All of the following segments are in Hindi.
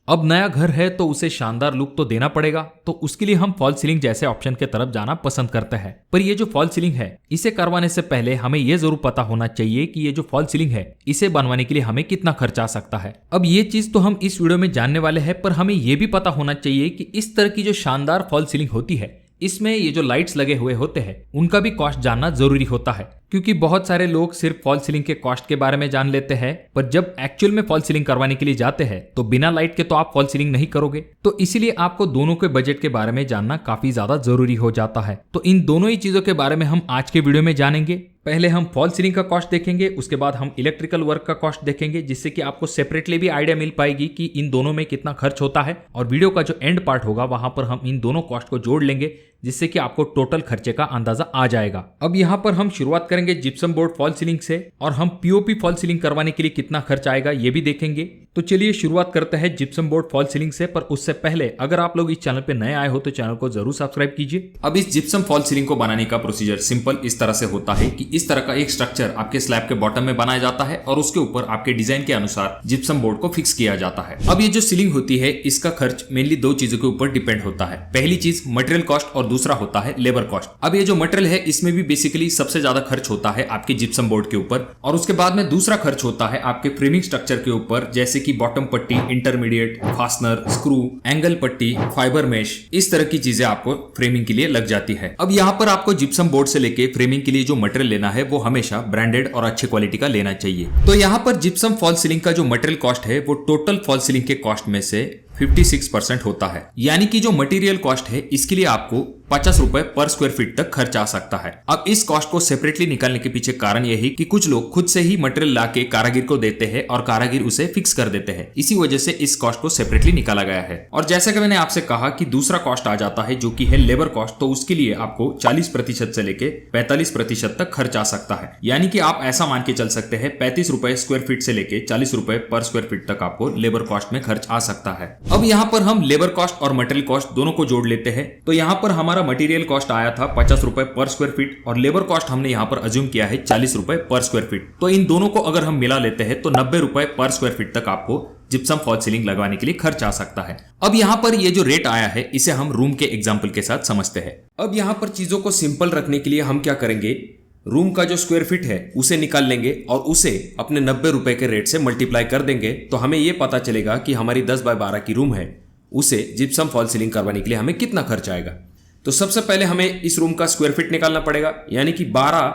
अब नया घर है तो उसे शानदार लुक तो देना पड़ेगा, तो उसके लिए हम फॉल सीलिंग जैसे ऑप्शन के तरफ जाना पसंद करते हैं। पर ये जो फॉल सीलिंग है इसे करवाने से पहले हमें ये जरूर पता होना चाहिए कि ये जो फॉल सीलिंग है इसे बनवाने के लिए हमें कितना खर्चा आ सकता है। अब ये चीज तो हम इस वीडियो में जानने वाले हैं, पर हमें ये भी पता होना चाहिए कि इस तरह की जो शानदार फॉल सीलिंग होती है इसमें ये जो लाइट्स लगे हुए होते हैं उनका भी कॉस्ट जानना जरूरी होता है, क्योंकि बहुत सारे लोग सिर्फ फॉल सीलिंग के कॉस्ट के बारे में जान लेते हैं, पर जब एक्चुअल में फॉल सीलिंग करवाने के लिए जाते हैं तो बिना लाइट के तो आप फॉल सीलिंग नहीं करोगे। तो इसीलिए आपको दोनों के बजट के बारे में जानना काफी ज्यादा जरूरी हो जाता है। तो इन दोनों ही चीजों के बारे में हम आज के वीडियो में जानेंगे। पहले हम फॉल सीलिंग का कॉस्ट देखेंगे, उसके बाद हम इलेक्ट्रिकल वर्क का कॉस्ट देखेंगे, जिससे कि आपको सेपरेटली भी आइडिया मिल पाएगी कि इन दोनों में कितना खर्च होता है। और वीडियो का जो एंड पार्ट होगा वहां पर हम इन दोनों कॉस्ट को जोड़ लेंगे, जिससे कि आपको टोटल खर्चे का अंदाजा आ जाएगा। अब यहाँ पर हम शुरुआत करेंगे जिप्सम बोर्ड फॉल सीलिंग से, और हम पीओपी फॉल सीलिंग करवाने के लिए कितना खर्च आएगा ये भी देखेंगे। तो चलिए शुरुआत करते हैं जिप्सम बोर्ड फॉल सीलिंग से। पर उससे पहले अगर आप लोग इस चैनल पे नए आए हो तो चैनल को जरूर सब्सक्राइब कीजिए। अब इस जिप्सम फॉल सीलिंग को बनाने का प्रोसीजर सिंपल इस तरह से होता है कि इस तरह का एक स्ट्रक्चर आपके स्लैब के बॉटम में बनाया जाता है और उसके ऊपर आपके डिजाइन के अनुसार जिप्सम बोर्ड को फिक्स किया जाता है। अब ये जो सीलिंग होती है इसका खर्च मेनली दो चीजों के ऊपर डिपेंड होता है। पहली चीज मटेरियल कॉस्ट और दूसरा होता है लेबर कॉस्ट। अब ये जो मटेरियल है इसमें भी बेसिकली सबसे ज्यादा खर्च होता है आपके जिप्सम बोर्ड के ऊपर, और उसके बाद में दूसरा खर्च होता है आपके फ्रेमिंग स्ट्रक्चर के ऊपर, जैसे कि बॉटम पट्टी, इंटरमीडिएट, फास्टनर, स्क्रू, एंगल पट्टी, फाइबर मेश, इस तरह की चीजें आपको फ्रेमिंग के लिए लग जाती है। अब यहाँ पर आपको जिप्सम बोर्ड से लेके फ्रेमिंग के लिए जो मटेरियल लेना है वो हमेशा ब्रांडेड और अच्छे क्वालिटी का लेना चाहिए। तो यहाँ पर जिप्सम फॉल सीलिंग का जो मटेरियल कॉस्ट है वो टोटल फॉल सीलिंग के कॉस्ट में से 56% होता है, यानी कि जो मटेरियल कॉस्ट है इसके लिए आपको 50 रुपए पर स्क्वायर फीट तक खर्च आ सकता है। अब इस कॉस्ट को सेपरेटली निकालने के पीछे कारण यही कि कुछ लोग खुद से ही मटेरियल लाके कारागिर को देते हैं और कारागिर उसे फिक्स कर देते हैं, इसी वजह से इस कॉस्ट को सेपरेटली निकाला गया है। और जैसा कि मैंने आपसे कहा कि दूसरा कॉस्ट आ जाता है जो कि है लेबर कॉस्ट, तो उसके लिए आपको 40% से लेके 45% तक खर्च आ सकता है। यानी कि आप ऐसा मान के चल सकते हैं 35 रुपए स्क्वायर फीट से लेके 40 रुपए पर स्क्वायर फीट तक आपको लेबर कॉस्ट में खर्च आ सकता है। अब यहाँ पर हम लेबर कॉस्ट और मटेरियल कॉस्ट दोनों को जोड़ लेते हैं। तो यहाँ पर हमारा मटेरियल कॉस्ट आया था 50 रुपए पर स्क्वायर फीट और लेबर कॉस्ट हमने यहाँ पर अज्यूम किया है 40 रुपए पर स्क्वायर फीट। तो इन दोनों को अगर हम मिला लेते हैं तो 90 रुपए पर स्क्वायर फीट तक आपको जिप्सम फॉल सीलिंग लगवाने के लिए खर्च आ सकता है। अब यहाँ पर ये जो रेट आया है इसे हम रूम के एग्जाम्पल के साथ समझते हैं। अब यहाँ पर चीजों को सिंपल रखने के लिए हम क्या करेंगे, रूम का जो स्क्वायर फीट है उसे निकाल लेंगे और उसे अपने 90 रुपए के रेट से मल्टीप्लाई कर देंगे, तो हमें यह पता चलेगा कि हमारी 10 बाय 12 की रूम है उसे जिप्सम फॉल सीलिंग करवाने के लिए हमें कितना खर्च आएगा। तो सबसे पहले हमें इस रूम का स्क्वायर फीट निकालना पड़ेगा, यानी कि 12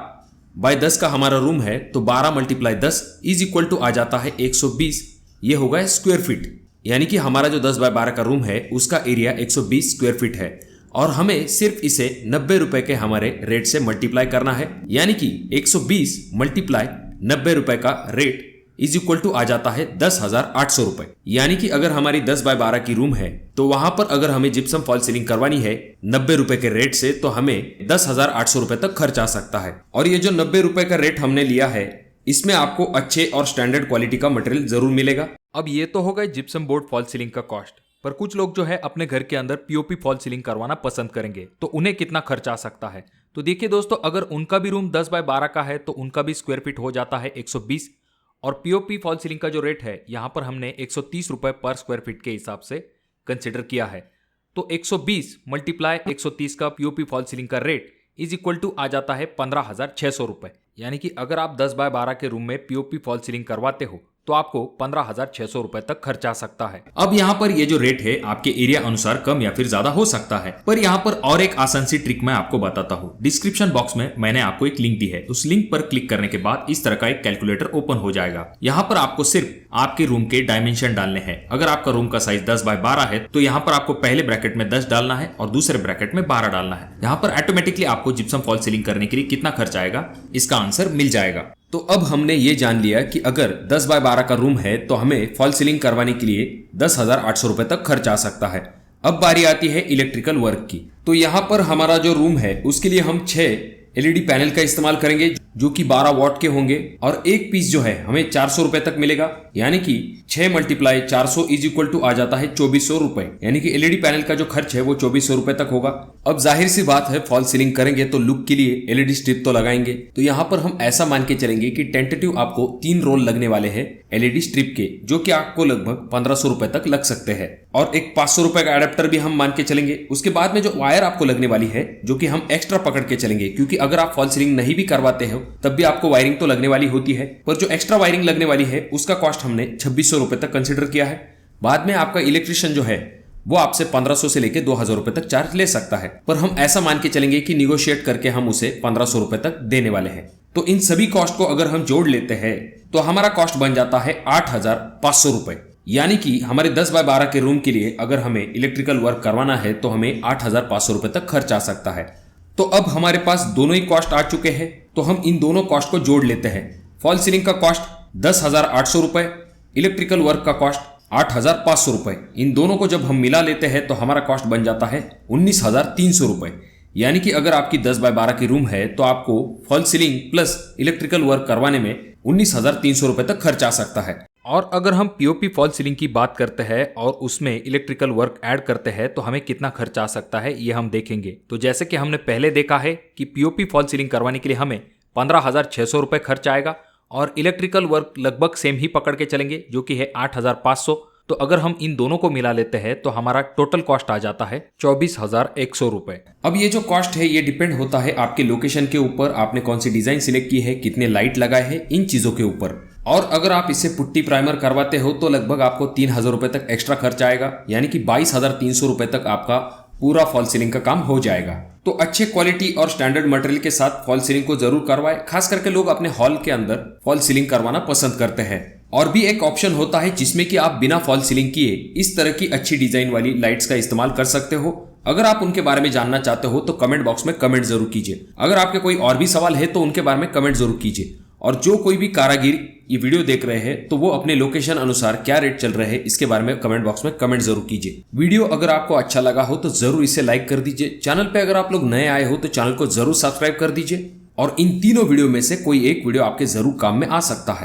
बाय 10 का हमारा रूम है, तो 12 मल्टीप्लाई 10 इज इक्वल टू आ जाता है 120। ये होगा स्क्वायर फीट, यानी कि हमारा जो 10 बाय 12 का रूम है उसका एरिया 120 स्क्वायर फीट है, और हमें सिर्फ इसे 90 रुपए के हमारे रेट से मल्टीप्लाई करना है, यानी कि 120 मल्टीप्लाई 90 रुपए का रेट इज इक्वल टू आ जाता है 10,800 रुपए। यानी कि अगर हमारी 10 बाय 12 की रूम है तो वहां पर अगर हमें जिप्सम फॉल सीलिंग करवानी है 90 रुपए के रेट से, तो हमें 10,800 रुपए तक खर्च आ सकता है। और ये जो 90 रुपए का रेट हमने लिया है इसमें आपको अच्छे और स्टैंडर्ड क्वालिटी का मटेरियल जरूर मिलेगा। अब ये तो हो गए जिप्सम बोर्ड फॉल सीलिंग का कॉस्ट, पर कुछ लोग जो है अपने घर के अंदर पीओपी फॉल सीलिंग करवाना पसंद करेंगे, तो उन्हें कितना खर्च आ सकता है। तो देखिए दोस्तों, अगर उनका भी रूम 10 बाय 12 का है तो उनका भी स्क्वायर फीट हो जाता है 120, और पीओपी फॉल सीलिंग का जो रेट है यहाँ पर हमने 130 रुपए पर स्क्वायर फीट के हिसाब से कंसिडर किया है। तो 120 मल्टीप्लाई 130 का पीओपी फॉल सीलिंग का रेट इज इक्वल टू आ जाता है 15,600 रुपए। यानी कि अगर आप 10 बाय 12 के रूम में पीओपी फॉल सीलिंग करवाते हो तो आपको 15,600 रुपए तक खर्च आ सकता है। अब यहाँ पर ये जो रेट है आपके एरिया अनुसार कम या फिर ज्यादा हो सकता है, पर यहाँ पर और एक आसान सी ट्रिक मैं आपको बताता हूँ। डिस्क्रिप्शन बॉक्स में मैंने आपको एक लिंक दी है, उस लिंक पर क्लिक करने के बाद इस तरह का एक कैलकुलेटर ओपन हो जाएगा। यहाँ पर आपको सिर्फ आपके रूम के डायमेंशन डालने हैं। अगर आपका रूम का साइज 10 बाय 12 है तो यहाँ पर आपको पहले ब्रैकेट में 10 डालना है और दूसरे ब्रैकेट में 12 डालना है। यहाँ पर ऑटोमेटिकली आपको जिप्सम फॉल सीलिंग करने के लिए कितना खर्च आएगा इसका आंसर मिल जाएगा। तो अब हमने ये जान लिया कि अगर 10 बाय 12 का रूम है तो हमें फॉल सीलिंग करवाने के लिए 10,800 रुपए तक खर्च आ सकता है। अब बारी आती है इलेक्ट्रिकल वर्क की। तो यहाँ पर हमारा जो रूम है उसके लिए हम 6 एलईडी पैनल का इस्तेमाल करेंगे जो कि 12 वॉट के होंगे, और एक पीस जो है हमें 400 रुपए तक मिलेगा, यानी कि 6 × 400 इज इक्वल टू आ जाता है 2400 रुपए, यानी कि एलईडी पैनल का जो खर्च है वो 2400 रुपए तक होगा। अब जाहिर सी बात है, फॉल सीलिंग करेंगे तो लुक के लिए एलईडी स्ट्रिप तो लगाएंगे, तो यहाँ पर हम ऐसा मान के चलेंगे कि टेंटेटिव आपको 3 रोल लगने वाले हैं एलईडी स्ट्रिप के, जो कि आपको लगभग 1500 रुपए तक लग सकते हैं, और एक 500 रुपए का एडेप्टर भी हम मान के चलेंगे। उसके बाद में जो वायर आपको लगने वाली है, जो कि हम एक्स्ट्रा पकड़ के चलेंगे, क्योंकि अगर आप फॉल सीलिंग नहीं भी करवाते हो तब भी आपको वायरिंग तो लगने वाली होती है, पर जो एक्स्ट्रा वायरिंग लगने वाली है उसका कॉस्ट हमने 2600 रुपए तक कंसिडर किया है। बाद में आपका इलेक्ट्रिशियन जो है वो आपसे 1500 से लेके 2000 रुपए तक चार्ज ले सकता है, पर हम ऐसा मान के चलेंगे कि निगोशिएट करके हम उसे 1500 रुपए तक देने वाले हैं। तो इन सभी कॉस्ट को अगर हम जोड़ लेते हैं तो हमारा कॉस्ट बन जाता है 8500 रुपए, यानी कि हमारे 10 बाय 12 के रूम के लिए अगर हमें इलेक्ट्रिकल वर्क करवाना है तो हमें 8500 रुपए तक खर्च आ सकता है। तो अब हमारे पास दोनों ही कॉस्ट आ चुके हैं, तो हम इन दोनों कॉस्ट को जोड़ लेते हैं। फॉल सीलिंग का कॉस्ट 10,800 रुपए, इलेक्ट्रिकल वर्क का कॉस्ट 8,500 रुपए। इन दोनों को जब हम मिला लेते हैं तो हमारा कॉस्ट बन जाता है 19,300 रुपए, यानी कि अगर आपकी 10 बाय 12 की रूम है तो आपको fall ceiling plus electrical work करवाने में 19,300 रुपए तक खर्च आ सकता है। और अगर हम पीओपी फॉल सीलिंग की बात करते हैं और उसमें इलेक्ट्रिकल वर्क ऐड करते हैं तो हमें कितना खर्च आ सकता है ये हम देखेंगे। तो जैसे कि हमने पहले देखा है कि पीओपी फॉल सीलिंग करवाने के लिए हमें 15,600 रुपए खर्च आएगा, और इलेक्ट्रिकल वर्क लगभग सेम ही पकड़ के चलेंगे जो कि है 8,500। तो अगर हम इन दोनों को मिला लेते हैं तो हमारा टोटल कॉस्ट आ जाता है 24,100 रुपए। अब ये जो कॉस्ट है ये डिपेंड होता है आपके लोकेशन के ऊपर, आपने कौन सी डिजाइन सिलेक्ट की है, कितने लाइट लगाए हैं, इन चीजों के ऊपर। और अगर आप इसे पुट्टी प्राइमर करवाते हो तो लगभग आपको 3,000 रुपए तक एक्स्ट्रा खर्च आएगा, यानी कि 22,300 रुपए तक आपका पूरा फॉल सीलिंग का काम हो जाएगा। तो अच्छे क्वालिटी और स्टैंडर्ड मटेरियल के साथ फॉल सीलिंग को जरूर करवाएं, खास करके लोग अपने हॉल के अंदर फॉल सीलिंग करवाना पसंद करते हैं। और भी एक ऑप्शन होता है जिसमें कि आप बिना फॉल सीलिंग किए इस तरह की अच्छी डिजाइन वाली लाइट्स का इस्तेमाल कर सकते हो। अगर आप उनके बारे में जानना चाहते हो तो कमेंट बॉक्स में कमेंट जरूर कीजिए। अगर आपके कोई और भी सवाल है तो उनके बारे में कमेंट जरूर कीजिए। और जो कोई भी कारागिर ये वीडियो देख रहे हैं तो वो अपने लोकेशन अनुसार क्या रेट चल रहे हैं इसके बारे में कमेंट बॉक्स में कमेंट जरूर कीजिए। वीडियो अगर आपको अच्छा लगा हो तो जरूर इसे लाइक कर दीजिए। चैनल पे अगर आप लोग नए आए हो तो चैनल को जरूर सब्सक्राइब कर दीजिए, और इन तीनों वीडियो में से कोई एक वीडियो आपके जरूर काम में आ सकता है।